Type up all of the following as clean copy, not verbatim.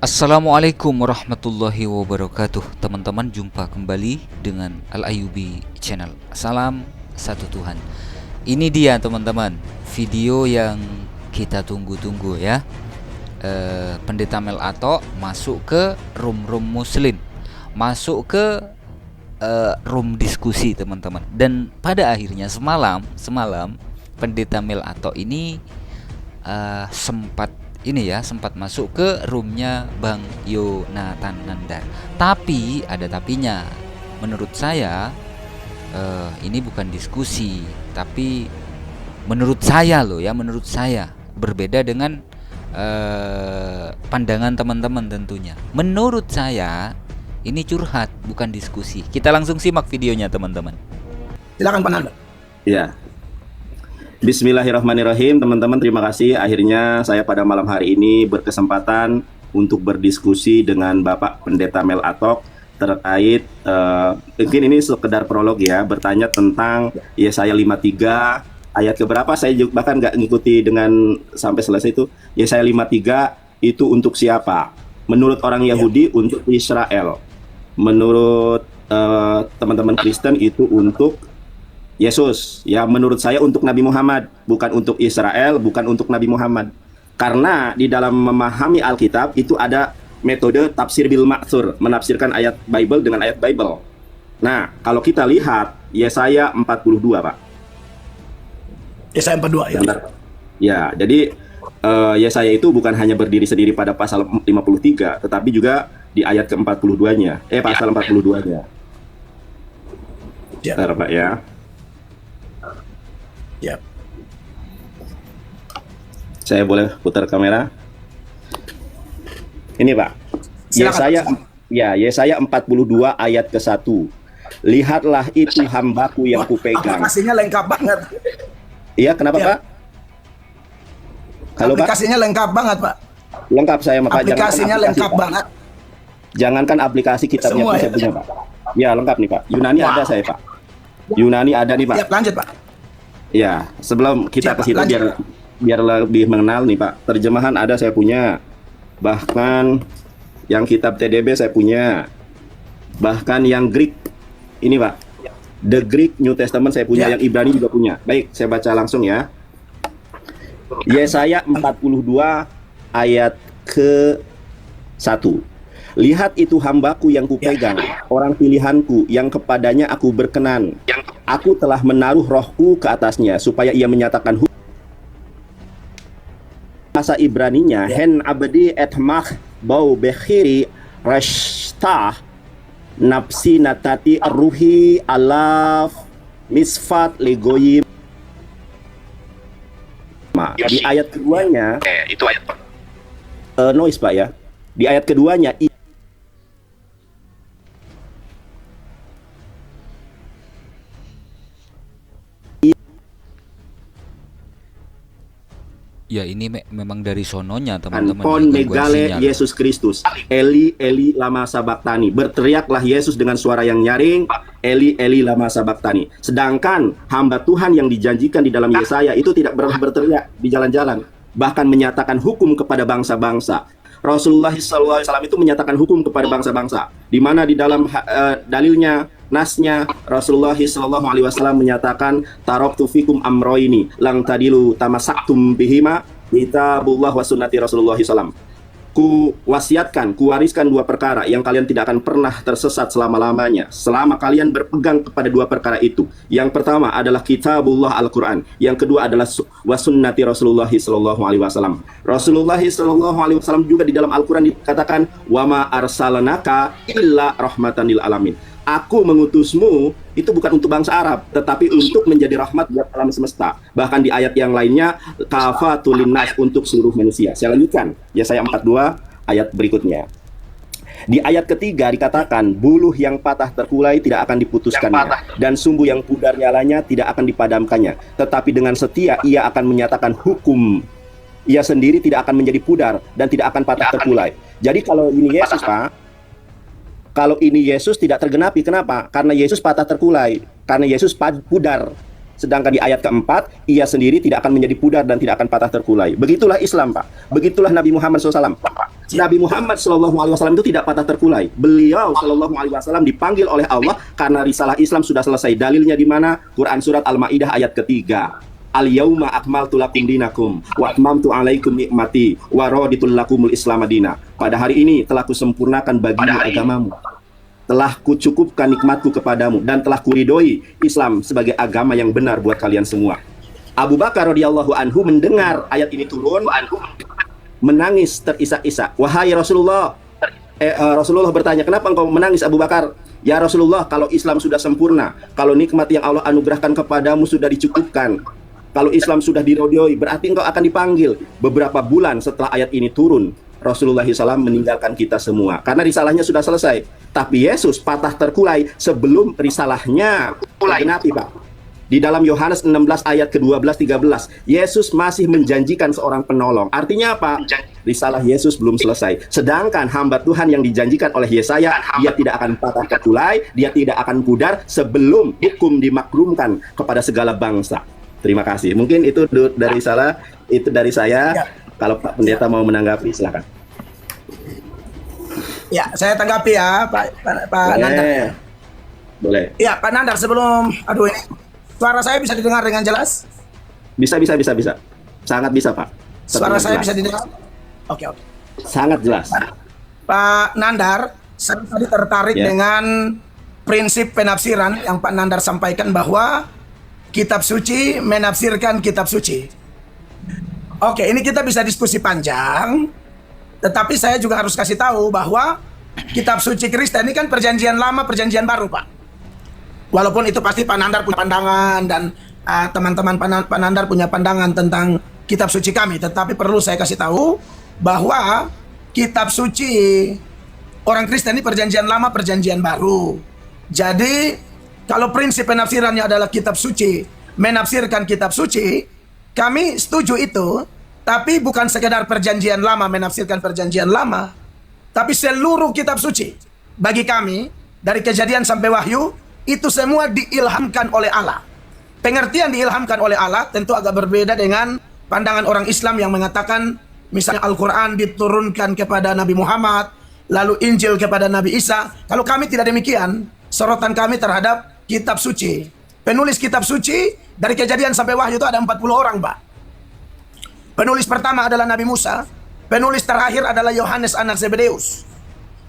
Assalamualaikum warahmatullahi wabarakatuh. Teman-teman, jumpa kembali dengan Al-Ayyubi Channel. Salam satu Tuhan. Ini dia teman-teman, video yang kita tunggu-tunggu ya. Pendeta Mel Atok masuk ke room muslim, masuk ke room diskusi teman-teman. Dan pada akhirnya semalam Pendeta Mel Atok ini sempat masuk ke roomnya Bang Yonatan Nandar. Tapi ada tapinya. Menurut saya ini bukan diskusi, tapi menurut saya berbeda dengan pandangan teman-teman tentunya. Menurut saya ini curhat, bukan diskusi. Kita langsung simak videonya teman-teman. Silakan Pak Nanda. Ya. Bismillahirrahmanirrahim, teman-teman, terima kasih. Akhirnya saya pada malam hari ini berkesempatan untuk berdiskusi dengan Bapak Pendeta Mel Atok terkait mungkin ini sekedar prolog ya, bertanya tentang Yesaya 53 ayat keberapa, saya juga bahkan nggak ngikuti dengan sampai selesai itu. Yesaya 53 itu untuk siapa? Menurut orang Yahudi untuk Israel. Menurut teman-teman Kristen itu untuk Yesus. Ya, menurut saya untuk Nabi Muhammad, bukan untuk Israel, bukan untuk Nabi Muhammad. Karena di dalam memahami Alkitab itu ada metode tafsir bil ma'tsur, menafsirkan ayat Bible dengan ayat Bible. Nah, kalau kita lihat Yesaya 42, Pak. Yesaya 42 ya. Bentar. Ya, jadi Yesaya itu bukan hanya berdiri sendiri pada pasal 53, tetapi juga di ayat ke-42-nya. Pasal 42-nya. Ya. Bentar, Pak ya. Ya. Saya boleh putar kamera? Ini Pak. Silakan. Yesaya 42 ayat ke-1. Lihatlah itu hambaku yang kupegang. Aplikasinya lengkap banget. Iya, kenapa Ya. Pak? Halo Pak. Aplikasinya lengkap banget Pak. Lengkap saya Pak. Aplikasinya lengkap banget. Jangankan aplikasi kitabnya Semua, pun ya? saya punya Pak. Ya, lengkap nih Pak. Yunani ada saya Pak. Yunani ada nih Pak. Ya, lanjut Pak. Ya, sebelum kita ke situ lanjut. biar lebih mengenal nih Pak. Terjemahan ada saya punya. Bahkan yang kitab TDB saya punya. Bahkan yang Greek ini Pak. The Greek New Testament saya punya, Ya. yang Ibrani juga punya. Baik, saya baca langsung ya. Yesaya 42 ayat ke-1. Lihat itu hambaku yang kupegang, orang pilihanku yang kepadanya aku berkenan. Aku telah menaruh rohku ke atasnya supaya ia menyatakan bahasa Ibraninya hen abadi etmach bau bekhiri rashtah nafsi natati ruhi alaf misfat legoyim. Di ayat keduanya itu ayat noise Pak ya. Di ayat keduanya Ya, ini memang dari sononya teman-teman. Anpon Gangguan megale sinyal. Yesus Kristus. Eli Eli lama sabaktani. Berteriaklah Yesus dengan suara yang nyaring, Eli Eli lama sabaktani. Sedangkan hamba Tuhan yang dijanjikan di dalam Yesaya itu tidak berteriak di jalan-jalan, bahkan menyatakan hukum kepada bangsa-bangsa. Rasulullah SAW itu menyatakan hukum kepada bangsa-bangsa, di mana di dalam dalilnya, nasnya, Rasulullah SAW menyatakan taraktu fikum amroini lang tadilu tamasaktum bihima kitabullah wa sunnati Rasulullah SAW. Ku wasiatkan, ku wariskan dua perkara yang kalian tidak akan pernah tersesat selama-lamanya selama kalian berpegang kepada dua perkara itu. Yang pertama adalah kitabullah Al-Quran, yang kedua adalah wasunnati Rasulullah SAW. Rasulullah SAW juga di dalam Al-Quran dikatakan wama arsalanaka illa rahmatan lil alamin. Aku mengutusmu itu bukan untuk bangsa Arab, tetapi untuk menjadi rahmat buat alam semesta. Bahkan di ayat yang lainnya, kafatul linnas, untuk seluruh manusia. Saya lanjutkan, Yesaya 42 ayat berikutnya. Di ayat ketiga dikatakan, buluh yang patah terkulai tidak akan diputuskannya, dan sumbu yang pudar nyalanya tidak akan dipadamkannya. Tetapi dengan setia ia akan menyatakan hukum. Ia sendiri tidak akan menjadi pudar dan tidak akan patah terkulai. Jadi kalau ini Yesus Pak, kalau ini Yesus tidak tergenapi, kenapa? Karena Yesus patah terkulai, karena Yesus pudar. Sedangkan di ayat keempat, ia sendiri tidak akan menjadi pudar dan tidak akan patah terkulai. Begitulah Islam, Pak. Begitulah Nabi Muhammad SAW. Nabi Muhammad SAW itu tidak patah terkulai. Beliau SAW dipanggil oleh Allah karena risalah Islam sudah selesai. Dalilnya di mana? Quran surat Al-Maidah ayat ketiga. Al-yauma akmaltu lakum dinakum wa atmamtu alaikum nikmati wa raditu lakumul Islam madina. Pada hari ini telah kusempurnakan bagimu agamamu. Telah kucukupkan nikmatku kepadamu dan telah kuridoi Islam sebagai agama yang benar buat kalian semua. Abu Bakar radhiyallahu anhu mendengar ayat ini turun, menangis terisak-isak. Wahai Rasulullah, Rasulullah bertanya, kenapa engkau menangis Abu Bakar? Ya Rasulullah, kalau Islam sudah sempurna, kalau nikmat yang Allah anugerahkan kepadamu sudah dicukupkan, kalau Islam sudah diridhoi, berarti engkau akan dipanggil. Beberapa bulan setelah ayat ini turun, Rasulullah SAW meninggalkan kita semua karena risalahnya sudah selesai. Tapi Yesus patah terkulai sebelum risalahnya tergenapi, Pak. Di dalam Yohanes 16 ayat ke-12-13, Yesus masih menjanjikan seorang penolong. Artinya apa? Risalah Yesus belum selesai. Sedangkan hamba Tuhan yang dijanjikan oleh Yesaya, dia tidak akan patah terkulai, dia tidak akan pudar sebelum hukum dimaklumkan kepada segala bangsa. Terima kasih. Mungkin itu dari saya. Kalau Pak Pendeta mau menanggapi, silakan. Ya, saya tanggapi ya, Pak Nandar. Boleh. Ya, Pak Nandar, sebelum, ini suara saya bisa didengar dengan jelas? Bisa. Sangat bisa, Pak. Suara saya bisa didengar? Oke. Sangat jelas. Pak Nandar, saya tadi tertarik dengan prinsip penafsiran yang Pak Nandar sampaikan bahwa kitab suci menafsirkan kitab suci. Oke, ini kita bisa diskusi panjang, tetapi saya juga harus kasih tahu bahwa kitab suci Kristen ini kan perjanjian lama, perjanjian baru, Pak. Walaupun itu pasti Pak Nandar punya pandangan dan teman-teman Pak Nandar punya pandangan tentang kitab suci kami, tetapi perlu saya kasih tahu bahwa kitab suci orang Kristen ini perjanjian lama, perjanjian baru. Jadi, kalau prinsip penafsirannya adalah kitab suci menafsirkan kitab suci, kami setuju itu, tapi bukan sekedar perjanjian lama menafsirkan perjanjian lama, tapi seluruh kitab suci. Bagi kami, dari Kejadian sampai Wahyu, itu semua diilhamkan oleh Allah. Pengertian diilhamkan oleh Allah tentu agak berbeda dengan pandangan orang Islam yang mengatakan, misalnya Al-Quran diturunkan kepada Nabi Muhammad, lalu Injil kepada Nabi Isa. Kalau kami tidak demikian, sorotan kami terhadap kitab suci. Penulis kitab suci dari Kejadian sampai Wahyu itu ada 40 orang, Pak. Penulis pertama adalah Nabi Musa. Penulis terakhir adalah Yohanes anak Zebedeus.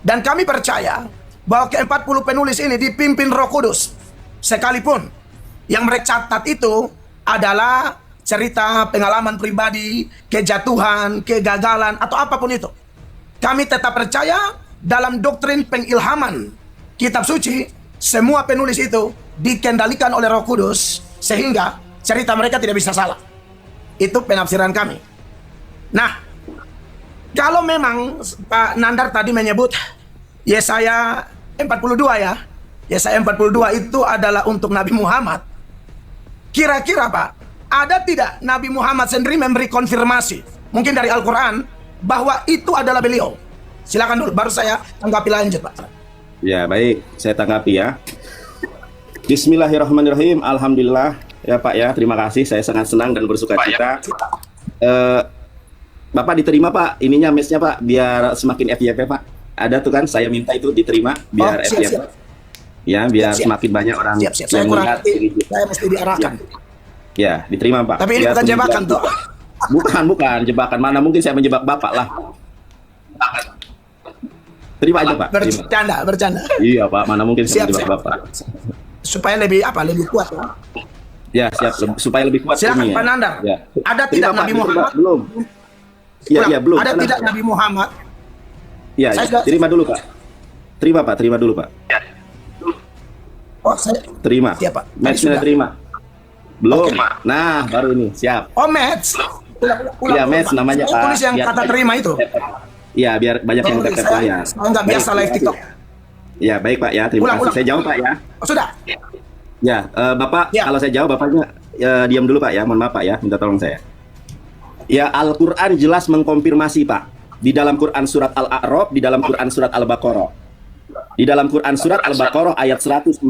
Dan kami percaya bahwa ke-40 penulis ini dipimpin Roh Kudus. Sekalipun yang mereka catat itu adalah cerita pengalaman pribadi, kejatuhan, kegagalan, atau apapun itu. Kami tetap percaya dalam doktrin pengilhaman kitab suci, semua penulis itu dikendalikan oleh Roh Kudus sehingga cerita mereka tidak bisa salah. Itu penafsiran kami. Nah, kalau memang Pak Nandar tadi menyebut Yesaya 42 ya, Yesaya 42 itu adalah untuk Nabi Muhammad. Kira-kira Pak, ada tidak Nabi Muhammad sendiri memberi konfirmasi, mungkin dari Al-Quran, bahwa itu adalah beliau? Silakan dulu, baru saya tanggapi lanjut, Pak. Ya, baik, saya tanggapi ya. Bismillahirrahmanirrahim. Alhamdulillah ya Pak ya, terima kasih. Saya sangat senang dan bersuka cita. Bapak diterima Pak, ininya mesnya Pak, biar semakin FYP Pak. Ada tuh kan, saya minta itu diterima biar FYP. Ya, biar semakin banyak orang yang melihat. Saya mesti diarahkan. Ya, diterima Pak. Tapi ini bukan jebakan tuh. Bukan jebakan. Mana mungkin saya menjebak Bapak lah. Terima aja Pak. Bercanda. Iya Pak, mana mungkin saya menjebak Bapak. Supaya lebih kuat ya. Siap, supaya lebih kuat. Silakan Pak Nandar. Ya. Ada tidak Nabi Muhammad? Belum. Iya, belum. Ada tidak Nabi Muhammad? Ya, terima dulu Pak. Terima dulu Pak. Oh, saya terima. Siap, Pak. Match-nya terima. Belum. Okay. Nah, baru ini, siap. Oh, match. Iya, match namanya Pak. Tulis yang kata terima itu. Iya, biar banyak yang tap ya. Saya nggak biasa live TikTok. Ya, baik Pak ya. Terima kasih. Saya jawab Pak ya. Oh, sudah. Ya, Bapak, kalau saya jawab Bapaknya diam dulu Pak ya. Mohon maaf Pak ya, minta tolong saya. Ya, Al-Qur'an jelas mengkonfirmasi Pak. Di dalam Quran surat Al-A'raf, di dalam Quran surat Al-Baqarah. Di dalam Quran surat Al-Baqarah ayat 146.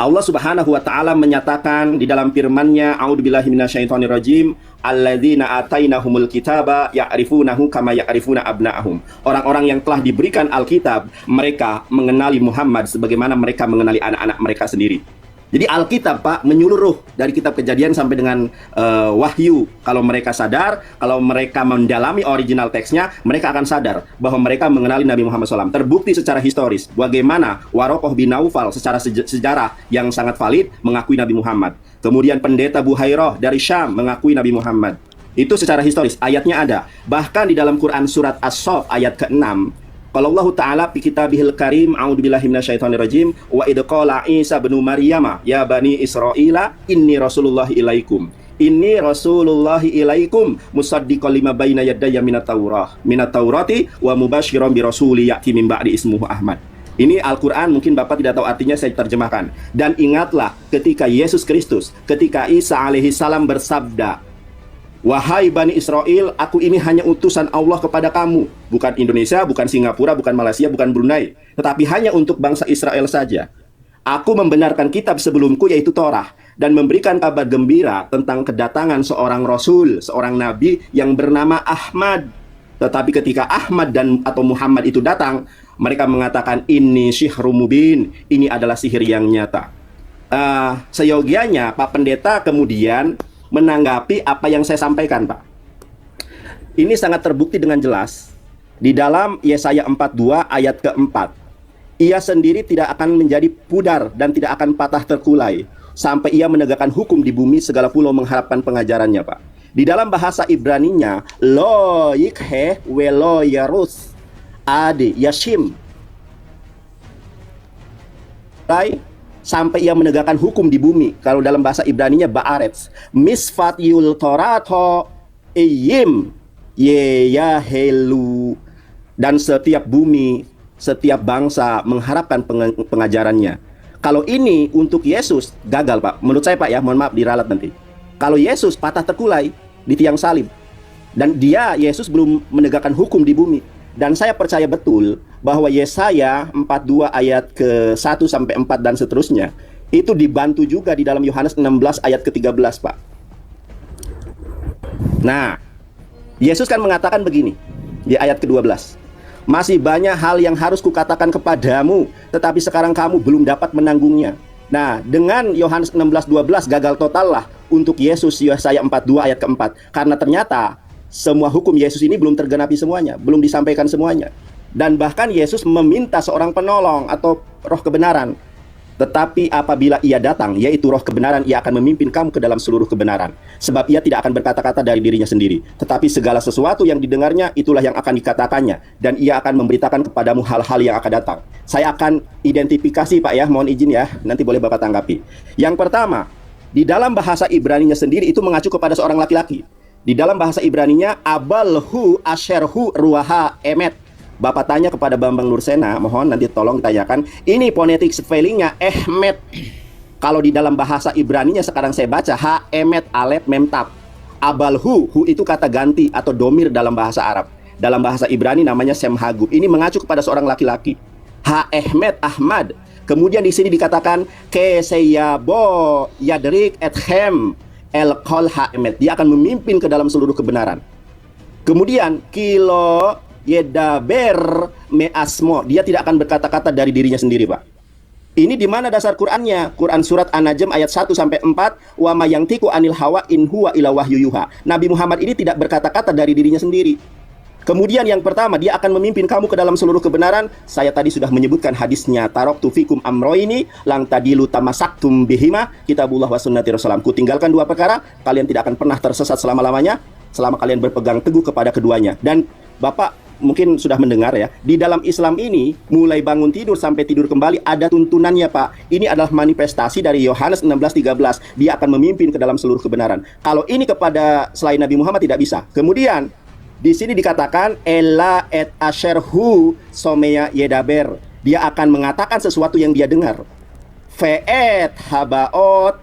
Allah Subhanahu wa taala menyatakan di dalam firman-Nya, a'udzubillahi minasyaitonirrajim, alladzina atainahumul kitaba ya'rifunahu kama ya'rifuna abna'ahum. Orang-orang yang telah diberikan Alkitab, mereka mengenali Muhammad sebagaimana mereka mengenali anak-anak mereka sendiri. Jadi Alkitab, Pak, menyeluruh dari kitab Kejadian sampai dengan Wahyu. Kalau mereka sadar, kalau mereka mendalami original teksnya, mereka akan sadar bahwa mereka mengenali Nabi Muhammad SAW. Terbukti secara historis bagaimana Warokoh bin Naufal secara sejarah yang sangat valid mengakui Nabi Muhammad. Kemudian pendeta Buhairah dari Syam mengakui Nabi Muhammad. Itu secara historis, ayatnya ada. Bahkan di dalam Quran surat As-Saff ayat ke-6, kalau Allah Ta'ala fi kitabihil karim, a'udzubillahi minasyaitonirrajim, wa idh qala Isa bin Maryam ya bani Israila inni rasulullahi ilaikum. Inni rasulullahi ilaikum musaddiqan lima baina yadayya minat taurati wa mubasysyiran bi rasuli ya'ti min ba'di ismuhu Ahmad. Ini Al-Quran, mungkin Bapak tidak tahu artinya, saya terjemahkan. Dan ingatlah ketika Yesus Kristus, ketika Isa alaihi salam bersabda, wahai Bani Israel, aku ini hanya utusan Allah kepada kamu. Bukan Indonesia, bukan Singapura, bukan Malaysia, bukan Brunei, tetapi hanya untuk bangsa Israel saja. Aku membenarkan kitab sebelumku yaitu Torah, dan memberikan kabar gembira tentang kedatangan seorang Rasul, seorang Nabi yang bernama Ahmad. Tetapi ketika Ahmad atau Muhammad itu datang, mereka mengatakan ini syihrun mubin, ini adalah sihir yang nyata. Seyogianya Pak Pendeta kemudian menanggapi apa yang saya sampaikan, Pak. Ini sangat terbukti dengan jelas di dalam Yesaya 42 ayat keempat. Ia sendiri tidak akan menjadi pudar dan tidak akan patah terkulai sampai ia menegakkan hukum di bumi, segala pulau mengharapkan pengajarannya, Pak. Di dalam bahasa Ibraninya, lo yikhe welo yarus adi yashim, sampai ia menegakkan hukum di bumi. Kalau dalam bahasa Ibraninya ba'aretz, misfat yul torato iyim yeyahelu, dan setiap bumi, setiap bangsa mengharapkan pengajarannya. Kalau ini untuk Yesus gagal, Pak. Menurut saya, Pak, ya, mohon maaf diralat nanti. Kalau Yesus patah terkulai di tiang salib, dan Yesus belum menegakkan hukum di bumi. Dan saya percaya betul bahwa Yesaya 42 ayat ke-1 sampai 4 dan seterusnya itu dibantu juga di dalam Yohanes 16 ayat ke-13, Pak. Nah, Yesus kan mengatakan begini di ayat ke-12. Masih banyak hal yang harus kukatakan kepadamu, tetapi sekarang kamu belum dapat menanggungnya. Nah, dengan Yohanes 16:12 gagal total lah untuk Yesus Yesaya 42 ayat ke-4. Karena ternyata semua hukum Yesus ini belum tergenapi semuanya, belum disampaikan semuanya. Dan bahkan Yesus meminta seorang penolong atau roh kebenaran. Tetapi apabila ia datang, yaitu roh kebenaran, ia akan memimpin kamu ke dalam seluruh kebenaran. Sebab ia tidak akan berkata-kata dari dirinya sendiri, tetapi segala sesuatu yang didengarnya, itulah yang akan dikatakannya. Dan ia akan memberitakan kepadamu hal-hal yang akan datang. Saya akan identifikasi, Pak, ya, mohon izin ya, nanti boleh Bapak tanggapi. Yang pertama, di dalam bahasa Ibraninya sendiri itu mengacu kepada seorang laki-laki. Di dalam bahasa Ibraninya, abalhu asherhu ruaha emet. Bapak tanya kepada Bambang Nursena, mohon nanti tolong tanyakan, ini phonetic spellingnya ehmet. Kalau di dalam bahasa Ibraninya sekarang saya baca ha emet alef mem tab. Abalhu, hu itu kata ganti atau domir dalam bahasa Arab. Dalam bahasa Ibrani namanya semhagub. Ini mengacu kepada seorang laki-laki. Ha ehmet Ahmad. Kemudian di sini dikatakan keseyabo yadrik ethem el kol ha emet. Dia akan memimpin ke dalam seluruh kebenaran. Kemudian kilo yedaber me asmo, dia tidak akan berkata-kata dari dirinya sendiri, Pak. Ini di mana dasar Qur'annya? Quran surat An-Najm ayat 1 sampai 4, wa ma yantiqu anil hawa in huwa illa wahyu yuha. Nabi Muhammad ini tidak berkata-kata dari dirinya sendiri. Kemudian yang pertama, dia akan memimpin kamu ke dalam seluruh kebenaran. Saya tadi sudah menyebutkan hadisnya, taraktu fikum amroini lang tadilu tamasaktum bihima kitabullah wa sunnati rasulullah. Ku tinggalkan dua perkara, kalian tidak akan pernah tersesat selama-lamanya selama kalian berpegang teguh kepada keduanya. Dan Bapak mungkin sudah mendengar ya, di dalam Islam ini mulai bangun tidur sampai tidur kembali ada tuntunannya, Pak. Ini adalah manifestasi dari Yohanes 16:13. Dia akan memimpin ke dalam seluruh kebenaran. Kalau ini kepada selain Nabi Muhammad tidak bisa. Kemudian di sini dikatakan ella et asherhu someya yedaber. Dia akan mengatakan sesuatu yang dia dengar. Fe'et habaot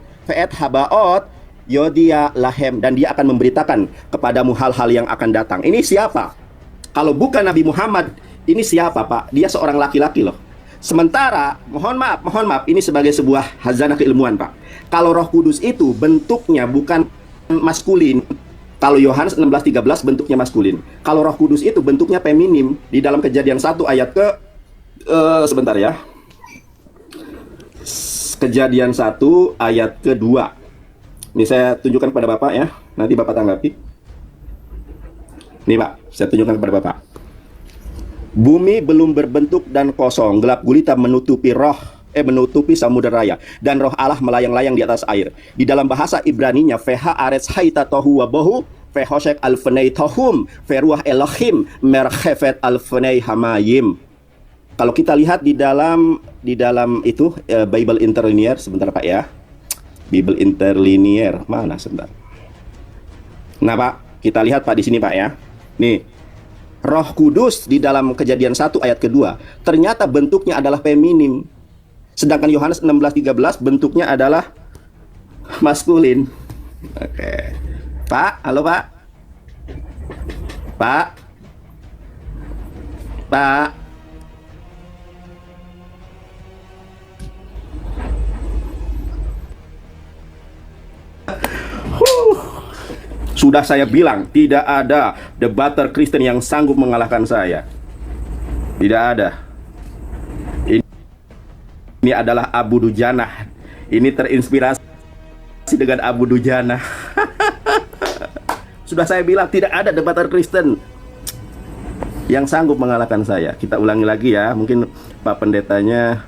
yodia lahem, dan dia akan memberitakan kepadamu hal-hal yang akan datang. Ini siapa? Kalau bukan Nabi Muhammad, ini siapa, Pak? Dia seorang laki-laki loh. Sementara, mohon maaf, ini sebagai sebuah hazanah keilmuan, Pak. Kalau Roh Kudus itu bentuknya bukan maskulin. Kalau Yohanes 16:13 bentuknya maskulin. Kalau Roh Kudus itu bentuknya feminim. Di dalam Kejadian 1 ayat sebentar ya. Kejadian 1 ayat kedua. Ini saya tunjukkan kepada Bapak ya. Nanti Bapak tanggapi. Nih Pak, saya tunjukkan kepada Bapak. Bumi belum berbentuk dan kosong, gelap gulita menutupi samudera raya, dan roh Allah melayang-layang di atas air. Di dalam bahasa Ibraninya, Feha aretz haita tohu wabohu, Fehoshek alfenei tohum, Feruah Elohim, Merchefet alfenei hamayim. Kalau kita lihat di dalam itu Bible Interlinear, sebentar Pak ya. Bible Interlinear mana sebentar. Nah Pak, kita lihat Pak di sini Pak ya. Nih. Roh Kudus di dalam Kejadian 1 ayat kedua ternyata bentuknya adalah feminim. Sedangkan Yohanes 16:13 bentuknya adalah maskulin. Oke. Pak, halo Pak. Pak. Pak. Sudah saya bilang, tidak ada debater Kristen yang sanggup mengalahkan saya. Tidak ada. Ini adalah Abu Dujana. Ini terinspirasi dengan Abu Dujana. Sudah saya bilang, tidak ada debater Kristen yang sanggup mengalahkan saya. Kita ulangi lagi ya. Mungkin Pak Pendetanya.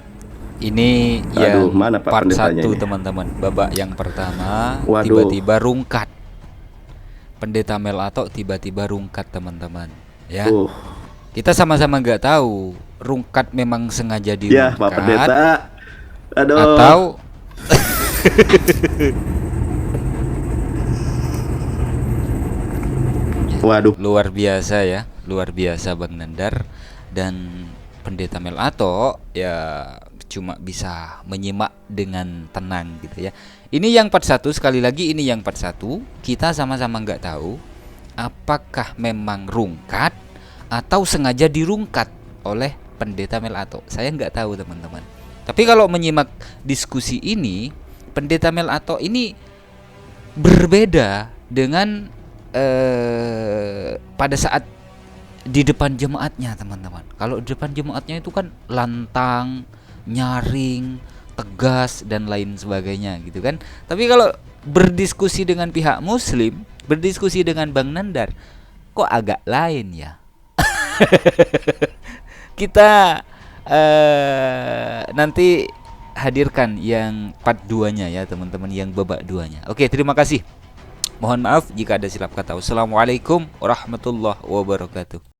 Ini Aduh, yang mana Pak part Pendetanya 1 ini? teman-teman. Babak yang pertama Waduh. tiba-tiba rungkat. Pendeta Melato tiba-tiba rungkat teman-teman ya. Kita sama-sama nggak tahu rungkat memang sengaja Ya Pak dirungkat Pendeta. Aduh. atau Waduh. luar biasa Bang Nandar dan Pendeta Melato ya cuma bisa menyimak dengan tenang gitu ya. Ini yang part 1, sekali lagi ini yang part 1. Kita sama-sama nggak tahu apakah memang rungkat atau sengaja dirungkat oleh Pendeta Melato. Saya nggak tahu teman-teman. Tapi kalau menyimak diskusi ini, Pendeta Melato ini berbeda dengan pada saat di depan jemaatnya teman-teman. Kalau di depan jemaatnya itu kan lantang, nyaring, tegas dan lain sebagainya gitu kan. Tapi kalau berdiskusi dengan pihak Muslim, berdiskusi dengan Bang Nandar, kok agak lain ya. Kita nanti hadirkan yang part 2-nya ya teman-teman, yang babak 2-nya. Oke, terima kasih. Mohon maaf jika ada silap kata. Wassalamualaikum warahmatullahi wabarakatuh.